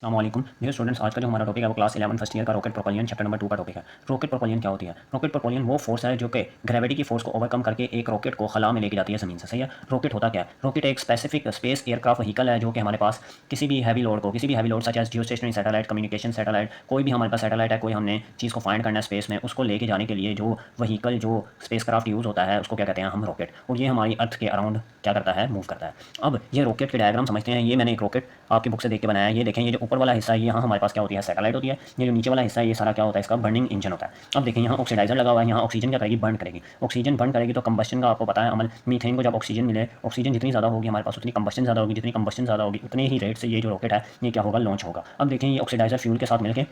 अस्सलामुअलैकुम dear students. आज का जो हमारा टॉपिक है वो क्लास 11 फर्स्ट ईयर का रॉकेट प्रोपल्शन चैप्टर नंबर 2 का टॉपिक है। रॉकेट प्रोपल्शन क्या होती है? रॉकेट प्रोपल्शन वो फोर्स है जो कि ग्रेविटी की फोर्स को ओवरकम करके एक रॉकेट को खला में लेके जाती है ज़मीन से। सही है। रॉकेट होता क्या है? रॉकेट एक स्पेसिफिक स्पेस एयरक्राफ्ट व्हीकल है जो कि हमारे पास किसी भी heavy load such as geostationary satellite, communication satellite, कोई भी हमारे पास सैटेलाइट है, कोई हमने चीज़ को फाइंड करना है स्पेस में, उसको लेके जाने के लिए जो व्हीकल जो स्पेस क्राफ्ट यूज़ होता है उसको क्या कहते हैं हम? रॉकेट। और ये हमारी अर्थ के अराउंड क्या करता है? मूव करता है। अब ये रॉकेट के डायग्राम समझते हैं। ये मैंने एक रॉकेट आपकी बुक से देख के बनाया है। ये देखें, ये जो ऊपर वाला हिस्सा है यहाँ हमारे पास क्या होती है? सैटेलाइट होती है। ये जो नीचे वाला हिस्सा है ये सारा क्या होता है? इसका बर्निंग इंजन होता है। अब देखिए यहाँ ऑक्सीडाइजर लगा हुआ है। यहाँ ऑक्सीजन क्या करेगी? बर्न करेगी। ऑक्सीजन बर्न करेगी तो कंबस्शन का आपको पता है अमल। मीथेन को जब ऑक्सीजन मिले, ऑक्सीजन जितनी ज़्यादा होगी हमारे पास उतनी कंबस्शन ज़्यादा होगी, जितनी कंबस्शन ज़्यादा होगी उतने ही रेट से ये जो रॉकेट है ये क्या होगा? लॉन्च होगा। अब देखें ये ऑक्सीडाइजर फ्यूल के साथ मिलकर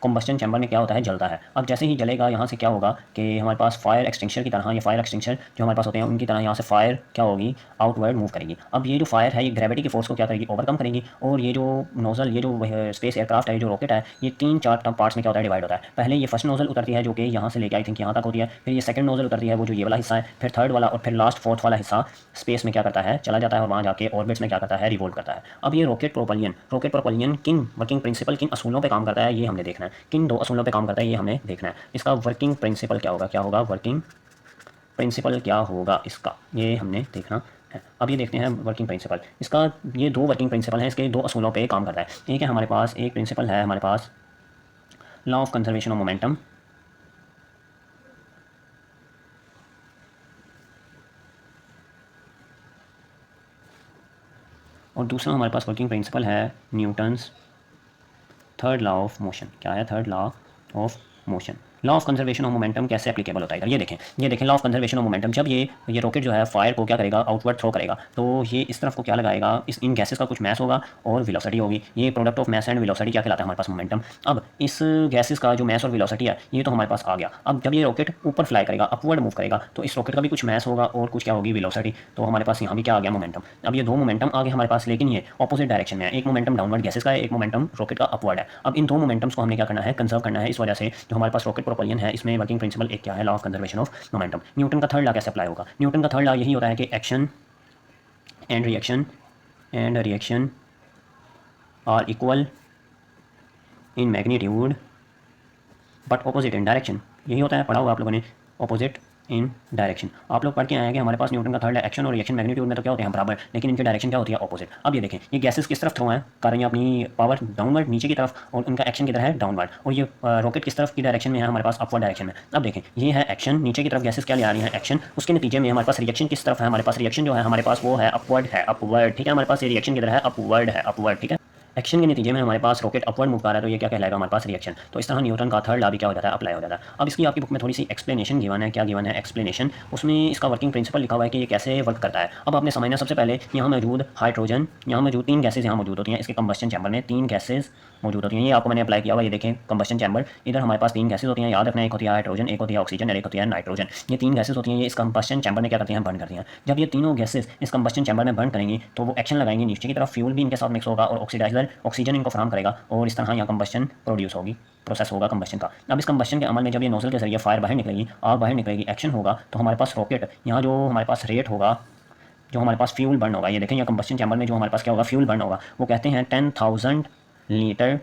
कॉम्बस्टन चैम्बर में क्या होता है? जलता है। अब जैसे ही जलेगा यहाँ से क्या होगा कि हमारे पास फायर एक्सटिंक्शर की तरह, ये फायर एक्सटिंक्शर जो हमारे पास होते हैं उनकी तरह यहाँ से फायर क्या होगी? आउटवर्ड मूव करेगी। अब ये जो फायर है ये ग्रेविटी की फोर्स को क्या करेगी? ओवरकम करेगी। और ये जो नोजल, ये जो स्पेस एयरक्राफ्ट है, जो रॉकेट है, ये 3-4 पार्ट्स में क्या होता है? डिवाइड होता है। पहले ये फर्स्ट नोजल उतरती है जो कि यहाँ से लेके आई थिंक यहाँ तक होती है। फिर ये सेकंड नोजल उतरती है वो जो ये वाला हिस्सा है। फिर थर्ड वाला और फिर लास्ट फोर्थ वाला हिस्सा स्पेस में क्या करता है? चला जाता है और वहाँ जाके ऑर्बिट्स में क्या करता है? रिवोल्व करता है। अब ये रॉकेट प्रोपल्शन किन वर्किंग प्रिंसिपल, किन असूलों पर काम करता है ये हमने देखना है। किन दो असूलों पे काम करता है ये हमें देखना है। इसका वर्किंग प्रिंसिपल क्या होगा? क्या होगा वर्किंग प्रिंसिपल? क्या होगा इसका? ये हमने देखना है। अब ये देखते हैं वर्किंग प्रिंसिपल इसका। ये दो वर्किंग प्रिंसिपल हैं, इसके दो असूलों पे काम करता है। एक है हमारे पास, एक प्रिंसिपल है हमारे पास law of conservation of momentum. और दूसरा हमारे पास वर्किंग प्रिंसिपल है Newton's third law of motion. क्या है? Third law of motion. Law of conservation of momentum कैसे एप्लीकेबल होता है? इधर ये देखें law of conservation of momentum. जब ये रॉकेट जो है फायर को क्या करेगा? आउटवर्ड थ्रो करेगा। तो ये इस तरफ को क्या लगाएगा? इन गैसेस का कुछ मैस होगा और वेलोसिटी होगी। ये product of mass and velocity क्या कहलाता है? हमारे पास मोमेंटम। अब इस गैसेस का जो मैस और वेलोसिटी है ये तो हमारे पास आ गया। अब जब ये रॉकेट ऊपर फ्लाई करेगा, अपवर्ड मूव करेगा, तो इस रॉकेट का भी कुछ मैस होगा और कुछ क्या होगी? वेलोसिटी। तो हमारे पास यहाँ भी क्या आ गया? मोमेंटम। अब ये दो मोमेंटम आ गए हमारे पास, लेकिन ये ऑपोजिट डायरेक्शन में है। एक मोमेंटम डाउनवर्ड गैसेस का है, एक मोमेंटम रॉकेट का अपवर्ड है। अब इन दो मोमेंटम्स को हमने क्या करना है? कंजर्व करना है। इस वजह से जो हमारे पास रॉकेट प्रोपल्शन है इसमें वर्किंग प्रिंसिपल एक क्या है? Law of conservation of momentum. Newton का थर्ड लॉ कैसे अप्लाई होगा? न्यूटन का थर्ड लॉ यही होता है कि action and reaction are equal in magnitude but opposite in direction. यही होता है, पढ़ा होगा आप लोगों ने, ऑपोजिट इन डायरेक्शन। आप लोग पढ़ के आए हैं कि हमारे पास न्यूटन का थर्ड है, एक्शन और रिएक्शन मैग्नीट्यूड में तो क्या होते हैं? बराबर, लेकिन इनकी डायरेक्शन क्या होती है? ऑपोजिट। अब ये देखें ये गैसेस किस तरफ थ्रो हैं, कर रही हैं अपनी पावर डाउनवर्ड नीचे की तरफ, और उनका एक्शन किधर है? डाउनवर्ड। और ये रॉकेट किस तरफ की डायरेक्शन में है? हमारे पास अपवर्ड डायरेक्शन में। अब देखें ये है एक्शन, नीचे की तरफ गैसेस क्या ले आ रही हैं? एक्शन। उसके नतीजे में हमारे पास रिएक्शन किस तरफ है? हमारे पास रिएक्शन जो है हमारे पास वो है अपवर्ड है, अपवर्ड। ठीक है, हमारे पास ये रिएक्शन किधर है? अपवर्ड है, अपवर्ड। ठीक है, एक्शन के नतीजे में हमारे पास रॉकेट अपवर्ड मूव कर रहा है तो ये क्या कहलाएगा? हमारे पास रिएक्शन। तो इस तरह न्यूटन का थर्ड लॉ भी क्या हो जाता है? अप्लाई हो जाता है। अब इसकी आपकी बुक में थोड़ी सी एक्सप्लेनेशन गिवन है। क्या गिवन है? एक्सप्लेनेशन। उसमें इसका वर्किंग प्रिंसिपल लिखा हुआ है कि ये कैसे वर्क करता है। अब आपने समझना, सबसे पहले यहाँ मौजूद हाइड्रोजन, यहाँ मौजूद तीन गैसेज यहाँ मौजूद होती हैं। इसके कंबस्शन चैम्बर में तीन गैसेज मौजूद होती हैं। ये आपको मैंने अप्लाई किया हुआ, ये देखें कंबस्शन चैम्बर। इधर हमारे पास तीन गैसेज होती हैं, याद रखना, एक होती है हाइड्रोजन, एक होती है ऑक्सीजन और एक होती है नाइट्रोजन। ये तीन गैसेज होती हैं, ये इस कंबस्शन चैम्बर में क्या करती हैं? बर्न करती हैं। जब ये तीनों गैसेज इस कंबस्शन चैम्बर में बर्न करेंगी तो वो एक्शन लगाएंगी नीचे की तरफ, फ्यूल भी इनके साथ मिक्स होगा और ऑक्सीडाइजर ऑक्सीजन इनको फराम करेगा और इस तरह यहाँ कंबस्शन प्रोड्यूस होगी, प्रोसेस होगा कंबस्शन का। अब इस कंबस्शन के अमल में जब ये नोजल के जरिए फायर बाहर निकलेगी, आग बाहर निकलेगी, एक्शन होगा, तो हमारे पास रॉकेट यहाँ जो हमारे पास रेट होगा, जो हमारे पास फ्यूल बर्न होगा, ये देखें यहाँ कंबस्शन चैम्बर में जो हमारे पास क्या होगा? फ्यूल बर्न होगा। वो कहते हैं 10,000 लीटर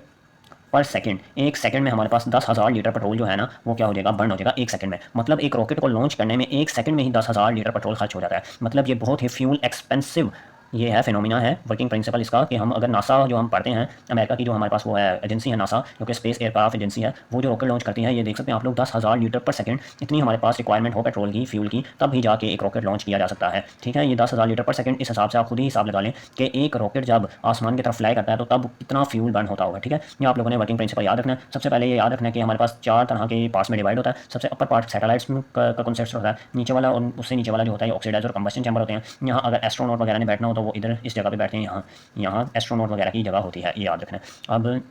पर सेकंड। एक सेकंड में हमारे पास 10,000 लीटर पेट्रोल जो है ना वो क्या हो जाएगा? बर्न हो जाएगा एक सेकंड में। मतलब एक रॉकेट को लॉन्च करने में एक सेकंड में ही 10,000 लीटर पेट्रोल खर्च हो जाता है। मतलब ये बहुत ही फ्यूल एक्सपेंसिव ये है, फिनोमिना है। वर्किंग प्रिंसिपल इसका कि हम अगर नासा जो हम पढ़ते हैं, अमेरिका की जो हमारे पास वो है एजेंसी है नासा, जो कि स्पेस एयरक्राफ्ट एजेंसी है, वो जो रॉकेट लॉन्च करती है, ये देख सकते हैं आप लोग 10,000 लीटर पर सेकंड इतनी हमारे पास रिक्वायरमेंट हो पेट्रोल की, फ्यूल की, तब ही जाके एक रॉकेट लॉन्च किया जा सकता है। ठीक है, ये 10,000 लीटर पर सेकंड, इस हिसाब से आप खुद ही हिसाब लगा लें कि एक रॉकेट जब आसमान की तरफ फ्लाई करता है तो तब कितना फ्यूल बर्न होता होगा। ठीक है, ये आप लोगों ने वर्किंग प्रिंसिपल याद रखना है। सबसे पहले ये याद रखना है कि हमारे पास चार तरह के पार्ट्स में डिवाइड होता है। सबसे अपर पार्ट सैटेलाइट्स का कॉन्सेप्ट होता है, नीचे वाला और उससे नीचे वाला जो होता है ऑक्सीडाइजर और कंबस्शन चैम्बर होते हैं। यहाँ अगर एस्ट्रोनॉट वगैरह ने बैठना हो तो वो इधर इस जगह पे बैठते हैं, यहाँ यहाँ एस्ट्रोनॉट वगैरह की जगह होती है, ये याद रखना है। अब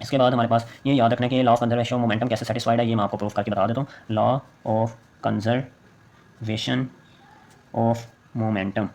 इसके बाद हमारे पास ये याद रखना है कि law of conservation of momentum कैसे सेटिस्फाइड है, ये मैं आपको प्रूफ करके बता देता हूँ। Law of conservation of momentum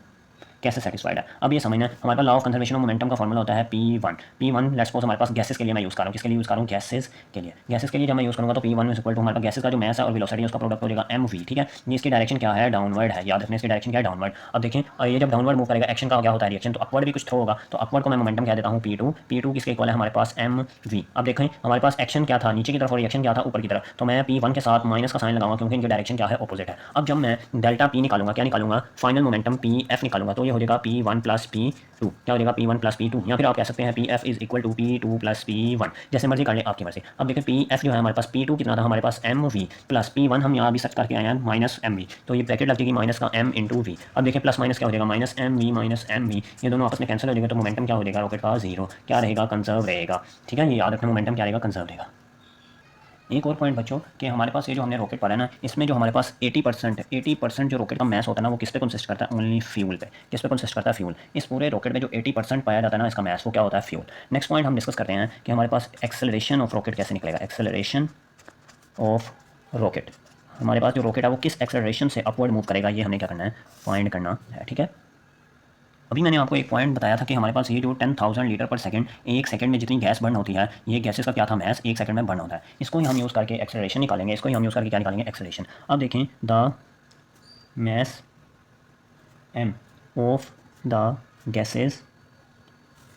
कैसे सेटिस्फाइड है। अब ये समझना, हमारे पास law of conservation of momentum का फॉर्मूला होता है P1 लेट्स सपोज हमारे पास गैसेस के लिए मैं यूज़ कर रहा हूँ। किसके लिए यूज़ कर रहा हूँ? गैसेस के लिए। गैसेस के लिए जब मैं यूज़ करूँगा तो P1 इज इक्वल टू हमारे पास गैसेस का जो मैस है और वेलोसिटी है उसका प्रोडक्ट हो जाएगा mv, ठीक है। ये इसकी डायरेक्शन क्या है? डाउनवर्ड है। याद रखने इसकी डायरेक्शन क्या है? डाउनवर्ड। अब देखें ये जब डाउनवर्ड मूव करेगा एक्शन का क्या होता है? रिएक्शन। तो अपवर्ड भी कुछ थ्रो होगा, तो अपवर्ड को मैं मोमेंटम कह देता हूँ P2 किसके इक्वल है? हमारे पास mv। अब देखें हमारे पास एक्शन क्या था? नीचे की तरफ, और रिएक्शन क्या था? ऊपर की तरफ। तो मैं P1 के साथ माइनस का साइन लगाऊंगा क्योंकि इनकी डायरेक्शन क्या है? ऑपोजिट है। अब जब मैं डेल्टा P निकालूंगा, क्या निकालूंगा? फाइनल मोमेंटम Pf निकालूंगा, तो ये हो जाएगा P1 प्लस P2। क्या हो जाएगा? P1 प्लस P2, या फिर आप कह सकते हैं Pf is equal to P2 plus P1, जैसे मर्जी कर लें, आपकी मर्जी। अब देखिए Pf जो है हमारे पास P2 कितना था? हमारे पास mv प्लस P1 हम यहाँ भी सर्च करके आए हैं माइनस mv, तो ये ब्रैकेट लग जाएगी माइनस का m इंटू वी। अब देखिए प्लस माइनस क्या हो जाएगा? माइनस mv, ये दोनों आपस में कैंसिल हो जाएगा, तो मोमेंटम क्या हो जाएगा? रॉकेट का जीरो। क्या रहेगा? कंजर्व रहेगा। ठीक है, ये याद रखना, मोमेंटम क्या रहेगा? कंजर्व रहेगा। एक और पॉइंट बच्चों कि हमारे पास ये जो हमने रॉकेट पढ़ा है ना, इसमें जो हमारे पास 80% जो रॉकेट का मैस होता है ना, वो किस पे कंसिस्ट करता है? ओनली फ्यूल पे। किस पे कंसिस्ट करता है? फ्यूल। इस पूरे रॉकेट में जो 80% पाया जाता है ना इसका मैस, वो क्या होता है? फ्यूल। नेक्स्ट पॉइंट हम डिस्कस करते हैं कि हमारे पास एक्सेलरेशन ऑफ रॉकेट कैसे निकलेगा। एक्सेलरेशन ऑफ रॉकेट, हमारे पास जो रॉकेट है वो किस एक्सेलरेशन से अपवर्ड मूव करेगा, ये हमने क्या करना है? फाइंड करना है। ठीक है, अभी मैंने आपको एक पॉइंट बताया था कि हमारे पास ये जो 10,000 लीटर पर सेकंड, एक सेकंड में जितनी गैस बर्न होती है, ये गैसेस का क्या था? मैस एक सेकंड में बर्न होता है। इसको ही हम यूज़ करके एक्सेलरेशन निकालेंगे। इसको ही हम यूज़ करके क्या निकालेंगे? एक्सेलरेशन। अब देखें, the mass m of the gases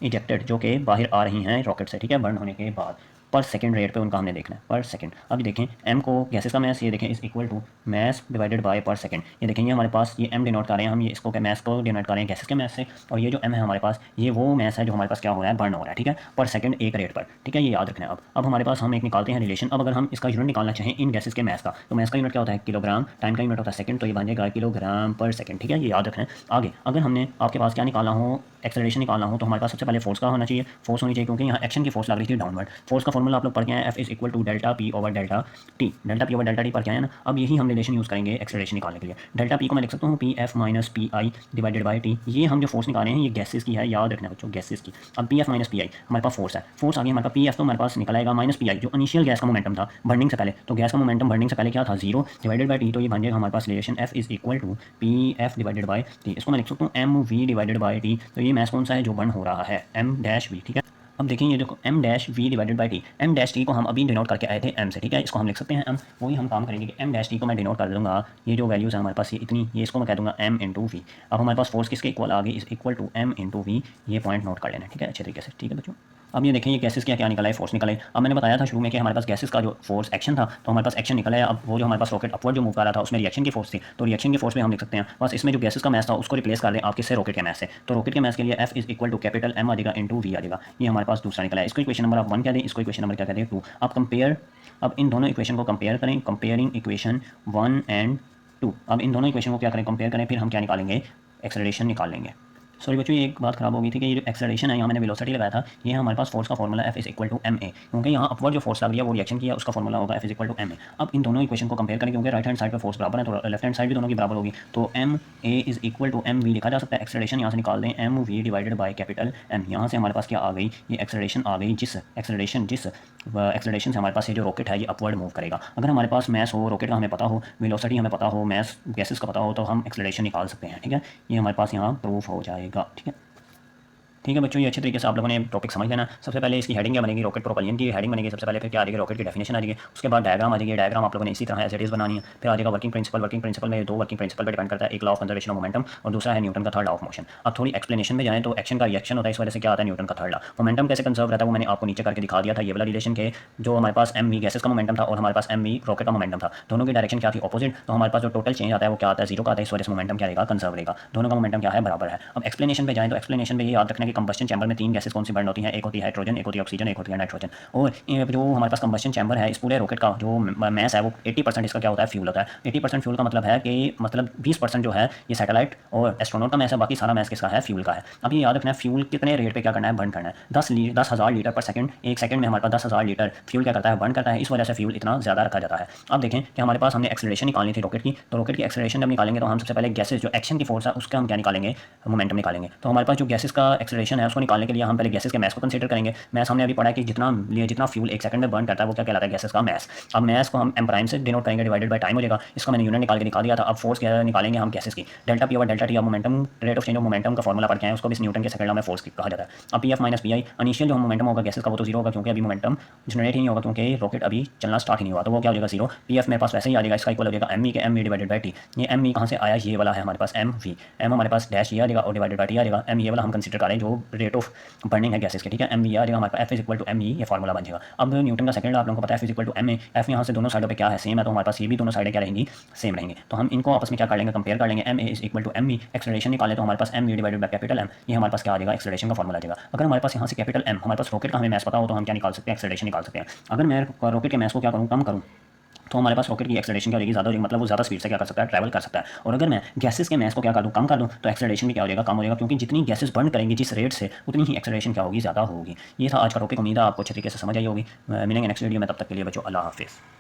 ejected, जो कि बाहर आ रही हैं रॉकेट से, ठीक है, बर्न होने के बाद, पर सेकंड रेट पे उनका हमने देखना है, पर सेकंड। अब देखें m को, गैसेस का मैस ये देखें is equal to mass divided by पर सेकंड। ये देखें ये हमारे पास ये m डिनोट कर रहे हैं हम, ये इसको मैस को डिनोट कर रहे हैं गैसेस के मैस से, और ये जो m है हमारे पास, ये वो मैस है जो हमारे पास क्या हो रहा है? बर्न हो रहा है। ठीक है, पर सेकंड एक रेट पर। ठीक है, ये याद रखना है। अब हमारे पास हम एक निकालते हैं रिलेशन। अब अगर हम इसका यूनिट निकालना चाहें इन गैसेस के मैस का, तो मैस का यूनिट क्या होता है? किलोग्राम। टाइम का यूनिट होता है सेकंड, तो ये बन जाएगा किलोग्राम पर सेकंड। ठीक है, ये याद रखना है। आगे अगर हमने आपके पास क्या निकालना हो? एक्सेलरेशन निकालना हो, तो हमारे पास सबसे पहले फोर्स का होना चाहिए। फोर्स होनी चाहिए क्योंकि यहाँ एक्शन की फोर्स लग रही थी डाउनवर्ड। फोर्स का फॉर्मूला आप लोग पढ़ के आए, F is equal to delta P over delta T। Delta P over delta T पढ़ के आए ना। अब यही हम रिलेशन यूज़ करेंगे एक्सेलरेशन निकालने के लिए। डेल्टा P को मैं लिख सकता हूँ PF minus PI divided by T। ये हम जो फोर्स निकाले हैं ये गैसेस की है, याद रखना बच्चों, गैसेस की। अब PF माइनस PI हमारे पास फोर्स है, फोर्स आ गई हमारे पास PF, तो हमारे पास निकल आएगा माइनस PI जो इनिशियल गैस का मोमेंटम था बर्निंग से पहले। तो गैस का मोमेंटम बर्निंग से पहले क्या था? जीरो, डिवाइडेड बाई T, तो ये बन जाएगा हमारे पास relation F is equal to PF divided by T। इसको मैं लिख सकता हूँ MV डिवाइडेड बाई T। तो ये मैस कौन सा है जो बर्न हो रहा है? M-V। ठीक है, अब देखिए ये देखो M-V divided by T। M-T को हम अभी डिनोट करके आए थे M से। ठीक है, इसको हम लिख सकते हैं M। वही हम काम करेंगे कि M-T को मैं डिनोट कर दूंगा, ये जो वैल्यूज़ है हमारे पास ये इतनी, ये इसको मैं कह दूंगा M इंटू वी। अब हमारे पास फोर्स किसके इक्वल आ गई? Is equal to M into v. ये पॉइंट नोट कर लेना है, ठीक है, अच्छे तरीके से। ठीक है बच्चों, अब ये देखें ये गैसेस क्या क्या निकला है? फोर्स निकला है। अब मैंने बताया था शुरू में कि हमारे पास गैसेस का जो फोर्स एक्शन था, तो हमारे पास एक्शन निकला है। अब वो जो हमारे पास रॉकेट अपवर्ड जो मूव कर रहा था उसमें रिएक्शन की फोर्स थी, तो रिएक्शन की फोर्स में हम लिख सकते हैं बस इसमें जो गैसेस का मैस था उसको रिप्लेस कर दें आप किससे? रॉकेट के मैस से। तो रॉकेट के मैस के लिए F is equal to capital M आ जाएगा इंटू वी आ जाएगा। ये हमारे पास दूसरा निकला है। इसको इक्वेशन नंबर आप 1 कह दें, इसको इक्वेशन नंबर क्या कहते हैं? 2। अब कंपेयर, अब इन दोनों इक्वेशन को कंपेयर करें, कंपेयरिंग इक्वेशन 1 एंड 2। अब इन दोनों इक्वेशन को क्या करें? कंपेयर करें, फिर हम क्या निकालेंगे? एक्सेलरेशन निकाल लेंगे। सॉरी बच्चों, ये एक बात खराब हो गई थी कि ये जो एक्सेलरेशन है यहाँ मैंने वेलोसिटी लगाया था, ये हमारे पास फोर्स का formula F is equal to MA, क्योंकि यहाँ अपवर्ड जो फोर्स लग रही है वो रिएक्शन की है, उसका फॉर्मूला होगा F is equal to MA। अब इन दोनों इक्वेशन को कंपेयर करें, क्योंकि राइट हैंड साइड पे फोर्स बराबर है तो लेफ्ट हैंड साइड भी दोनों की बराबर होगी, तो MA is equal to MV लिखा जा सकता है। एक्सेलरेशन यहाँ से निकाल दें MV divided by capital M। यहाँ से हमारे पास क्या आ गई? ये एक्सेलरेशन आ गई, जिस एक्सेलरेशन से हमारे पास ये जो रॉकेट है ये अपवर्ड मूव करेगा। अगर हमारे पास मैस हो, रॉकेट का हमें पता हो, वेलोसिटी हमें पता हो, मैस गैसेस का पता हो, तो हम एक्सेलरेशन निकाल सकते हैं। ठीक है, ये हमारे पास यहाँ प्रूफ हो जाएगा। ठीक है, ठीक है बच्चों, ये अच्छे तरीके से आप लोगों ने टॉपिक समझ लेना। सबसे पहले इसकी हेडिंग क्या बनेगी? रॉकेट प्रोपल्शन की हेडिंग बनेगी सबसे पहले, फिर क्या आ जाएगी? रॉकेट की डेफिनेशन आ जाएगी, उसके बाद डायग्राम आ जाएगी। डायग्राम आप लोगों ने इसी तरह एज इट इज बनानी है। फिर आ जाएगा वर्किंग प्रिंसिपल। वर्किंग प्रिंसिपल में दो वर्किंग प्रिंसिपल पर डिपेंड करता है, एक law of conservation of momentum और दूसरा है न्यूटन का थर्ड लॉ ऑफ मोशन। अब थोड़ी एक्सप्लेनेशन में जाएँ तो एक्शन का रिएक्शन होता है, इस वजह से क्या आता है? न्यूटन का थर्ड लॉ। मोमेंटम कैसे कंजर्व रहता है वो मैंने आपको नीचे करके दिखा दिया था, ये वाला रिलेशन के जो हमारे पास MV गैसेस का मोमेंटम था और हमारे पास MV रॉकेट का मोमेंटम था, दोनों की डायरेक्शन क्या थी? ऑपोजिट। तो हमारे पास जो टोटल चेंज आता है वो क्या आता है? जीरो का आता है, इस वजह से मोमेंटम क्या रहेगा? कंजर्व रहेगा। दोनों का मोमेंटम क्या है? बराबर है। अब एक्सप्लेनेशन पे जाएँ तो एक्सप्लेनेशन में ये याद रखना कि कंबस्शन चैम्बर में तीन गैसेस कौन सी बर्न होती हैं? एक होती है हाइड्रोजन, एक होती है ऑक्सीजन, एक होती है नाइट्रोजन। और जो हमारे पास कंबस्शन चैम्बर है इस पूरे रॉकेट का जो मैस है वो 80% इसका क्या होता है? फ्यूल होता है। 80% फ्यूल का मतलब है कि मतलब 20% जो है ये सैटेलाइट और एस्ट्रोनॉट का मैस है, बाकी सारा मैस किसका है? फ्यूल का है। अब ये याद रखना है फ्यूल कितने रेट पे क्या करना है? बर्न करना है। 10,000 लीटर पर सेकंड, एक सेकंड में हमारे पास 10,000 लीटर फ्यूल क्या करता है? बर्न करता है, इस वजह से फ्यूल इतना ज़्यादा रखा जाता है। अब देखें कि हमारे पास हमने एक्सेलरेशन निकालनी थी रॉकेट की, तो रॉकेट की एक्सेलरेशन जब निकालेंगे तो हम सबसे पहले गैसेस जो एक्शन की फोर्स है उसका हम क्या निकालेंगे? मोमेंटम निकालेंगे। तो हमारे पास जो गैसेस का एक्सेलरेशन एक्सेलरेशन है उसको निकालने के लिए हम पहले गैसेस के मैस को कंसीडर करेंगे। मैस हमने अभी पढ़ा है कि जितना फ्यूल एक सेकंड में बर्न करता है वो क्या कहलाता है, गैसेस का मैस। अब मैस को हम एम प्राइम से डिनोट करेंगे, डिवाइडेड बाय टाइम हो जाएगा। इसका मैंने यूनिट निकाल के दिखा दिया था। अब फोर्स क्या निकालेंगे हम गैसेस की, delta P over delta T. अब momentum, rate of change of momentum का फॉर्मूला पढ़ के आए, उसको भी न्यूटन के सेकंड लॉ में फोर्स कहा जाता है। अब P F minus P I, initial जो मोमेंटम होगा गैसेस का वो तो जीरो होगा क्योंकि अभी मोमेंटम जनरेट ही नहीं होगा क्योंकि रॉकेट अभी चलना स्टार्ट ही नहीं हुआ, तो वो क्या हो जाएगा जीरो। पी एफ मेरे पास वैसे ही आ जाएगा, इसका इक्वल हो जाएगा एम ई के M E divided by T. ये एम ई कहाँ से आया, ये वाला है हमारे पास एम वी। एम हमारे पास डैश ये आ जाएगा और डिवाइडेड बाई टी आ जाएगा। एम ये वाला हम कंसीडर करें जो रेट ऑफ बर्निंग है गैसेस के, ठीक है। एम वी आ जाएगा हमारे पास, F is equal to M E, ये फॉर्मूला बन जाएगा। अब न्यूटन का सेकंड लॉ आप लोगों को पता है, F is equal to M A. F यहाँ से दोनों साइडों पे क्या है, सेम है, तो हमारे पास ये भी दोनों साइडें क्या रहेंगी, सेम रहेंगे। तो हम इनको आपस में क्या कर लेंगे, कंपेयर कर लेंगे। M A is equal to M E, acceleration निकालें तो हमारे पास M V divided by capital M, ये हमारे पास क्या आ जाएगा, एक्सेलरेशन का फॉर्मूला आ जाएगा। अगर हमारे पास यहाँ से कैपिटल एम, हमारे पास रॉकेट का हमें मैस पता हो तो हम क्या निकाल सकते हैं, एक्सेलरेशन निकाल सकते हैं। अगर मैं रॉकेट के मैस को क्या करूँ, कम करूँ, तो हमारे पास रॉकेट की एक्सेलरेशन क्या हो जाएगी, ज़्यादा हो जाएगी, मतलब वो ज़्यादा स्पीड से क्या कर सकता है, ट्रैवल कर सकता है। और अगर मैं गैसेस के मैस को क्या कर दूँ, कम कर दूँ, तो एक्सेलरेशन भी क्या हो जाएगा, कम हो जाएगा, क्योंकि जितनी गैसेस बर्न करेंगी जिस रेट से उतनी ही एक्सेलरेशन क्या होगी, ज़्यादा होगी। ये था आज का टॉपिक, उम्मीद है आपको अच्छे तरीके से समझ आई होगी। मिलेंगे नेक्स्ट वीडियो में, तब तक के लिए बच्चों अल्लाह हाफिज़।